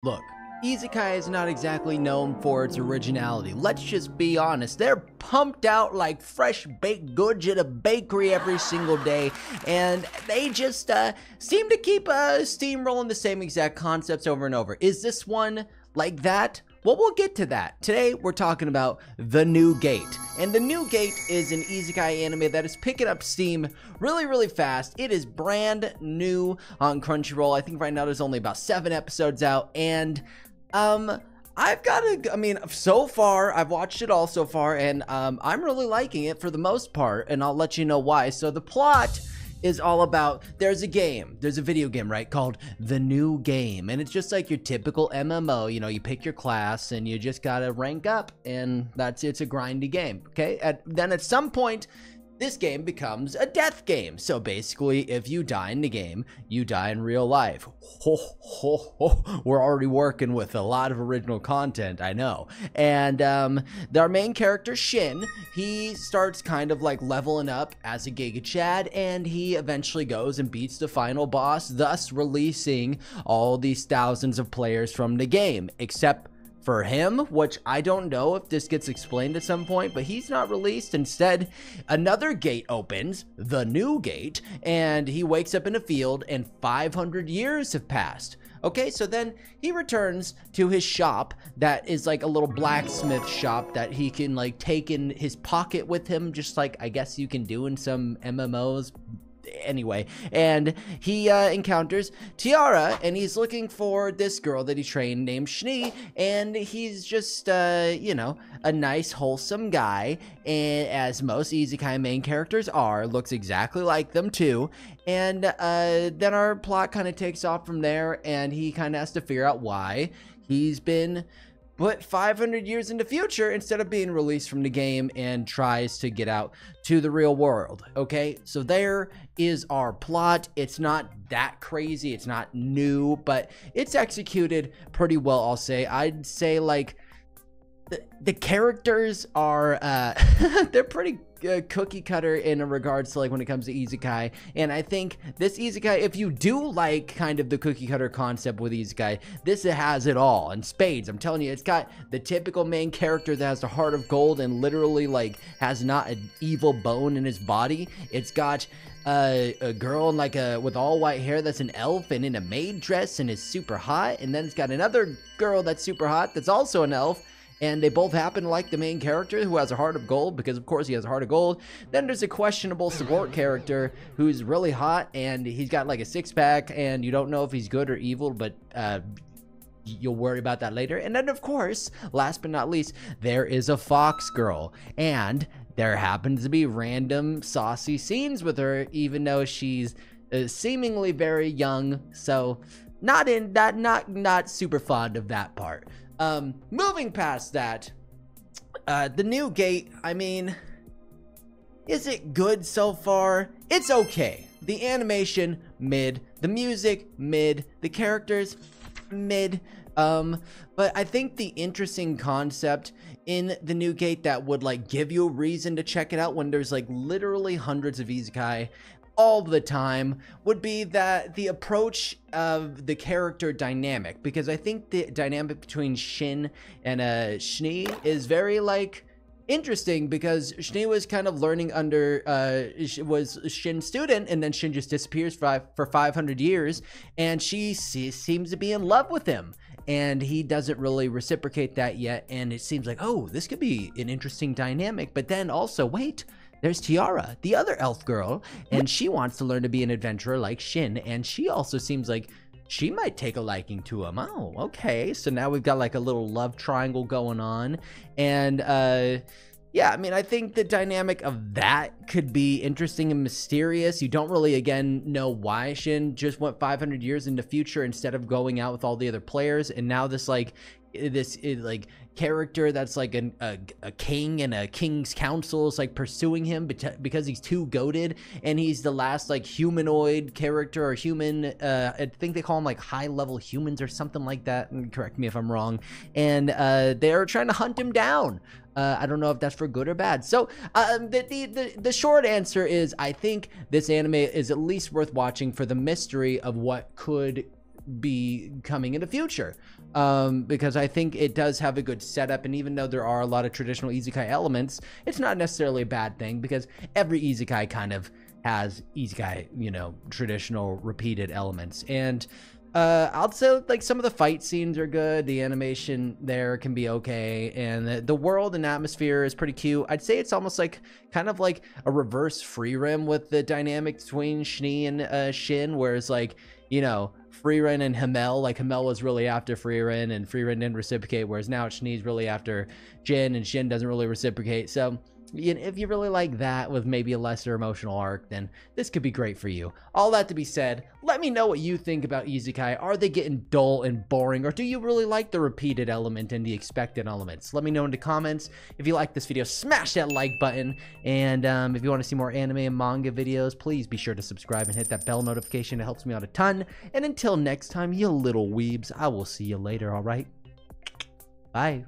Look, Isekai is not exactly known for its originality. Let's just be honest. They're pumped out like fresh baked goods at a bakery every single day, and they just seem to keep steamrolling the same exact concepts over and over. Is this one like that? Well, we'll get to that. Today, we're talking about The New Gate. And The New Gate is an Isekai anime that is picking up steam really fast. It is brand new on Crunchyroll. I think right now there's only about 7 episodes out. And, so far, I've watched it all so far, and I'm really liking it for the most part, and I'll let you know why. So the plot is all about, there's a video game, right, called The New Game, and it's just like your typical MMO. You know, you pick your class and you just gotta rank up, and it's a grindy game, okay? Then at some point, this game becomes a death game. So basically, if you die in the game, you die in real life. We're already working with a lot of original content, I know. And our main character, Shin, he starts kind of like leveling up as a Giga Chad, and he eventually goes and beats the final boss, thus releasing all these thousands of players from the game, except for him, which I don't know if this gets explained at some point, but he's not released. Instead, another gate opens, the New Gate, and he wakes up in a field, and 500 years have passed. Okay, so then he returns to his shop that is like a little blacksmith shop that he can like take in his pocket with him, just like I guess you can do in some MMOs. Anyway, and he encounters Tiara, and he's looking for this girl that he trained named Shni, and he's just you know, a nice wholesome guy, and as most Isekai main characters are, looks exactly like them too. And then our plot kind of takes off from there, and he kind of has to figure out why he's been put 500 years in the future instead of being released from the game, and tries to get out to the real world. Okay, so there is our plot. It's not that crazy, it's not new, but it's executed pretty well, I'll say. I'd say like the characters are they're pretty cookie cutter in regards to like when it comes to Isekai, and I think this Isekai, if you do like kind of the cookie cutter concept with Isekai, this has it all in spades. I'm telling you, it's got the typical main character that has the heart of gold and literally like has not an evil bone in his body. It's got a girl in like with all white hair that's an elf and in a maid dress and is super hot, and then it's got another girl that's super hot that's also an elf, and they both happen to like the main character who has a heart of gold, because of course he has a heart of gold. Then there's a questionable support character who's really hot, and he's got like a six-pack, and you don't know if he's good or evil, but you'll worry about that later. And then of course, last but not least, there is a fox girl, and there happens to be random saucy scenes with her, even though she's seemingly very young. So not super fond of that part. Moving past that, The New Gate, I mean, is it good so far? It's okay. The animation, mid. The music, mid. The characters, mid. But I think the interesting concept in The New Gate that would like give you a reason to check it out when there's like literally hundreds of Isekai all the time would be that the approach of the character dynamic, because I think the dynamic between Shin and Shni is very like interesting, because Shni was kind of learning under was Shin's student, and then Shin just disappears for 500 years, and she seems to be in love with him, and he doesn't really reciprocate that yet, and it seems like, oh, this could be an interesting dynamic. But then also, wait, there's Tiara, the other elf girl, and she wants to learn to be an adventurer like Shin, and she also seems like she might take a liking to him. Oh, okay, so now we've got like a little love triangle going on. And yeah, I mean, I think the dynamic of that could be interesting and mysterious. You don't really, again, know why Shin just went 500 years in the future instead of going out with all the other players, and now this like character that's like a king and a king's council is like pursuing him because he's too goated, and he's the last like humanoid character or human. I think they call them like high level humans or something like that, and correct me if I'm wrong. And they're trying to hunt him down. I don't know if that's for good or bad. So the short answer is, I think this anime is at least worth watching for the mystery of what could be coming in the future, because I think it does have a good setup. And even though there are a lot of traditional Isekai elements, it's not necessarily a bad thing, because every Isekai kind of has Isekai, you know, traditional repeated elements. And I'll say like some of the fight scenes are good, the animation there can be okay, and the world and atmosphere is pretty cute. I'd say it's almost like kind of like a reverse Freerun with the dynamic between Schnee and Shin, whereas like, you know, Freerun and Himmel, like Himmel was really after Freerun and Freerun didn't reciprocate, whereas now Schnee's really after Jin and Shin doesn't really reciprocate. So if you really like that with maybe a lesser emotional arc, then this could be great for you. All that to be said, let me know what you think about Isekai. Are they getting dull and boring, or do you really like the repeated element and the expected elements? Let me know in the comments. If you like this video, smash that like button. And if you want to see more anime and manga videos, please be sure to subscribe and hit that bell notification. It helps me out a ton. And until next time, you little weebs, I will see you later, all right? Bye.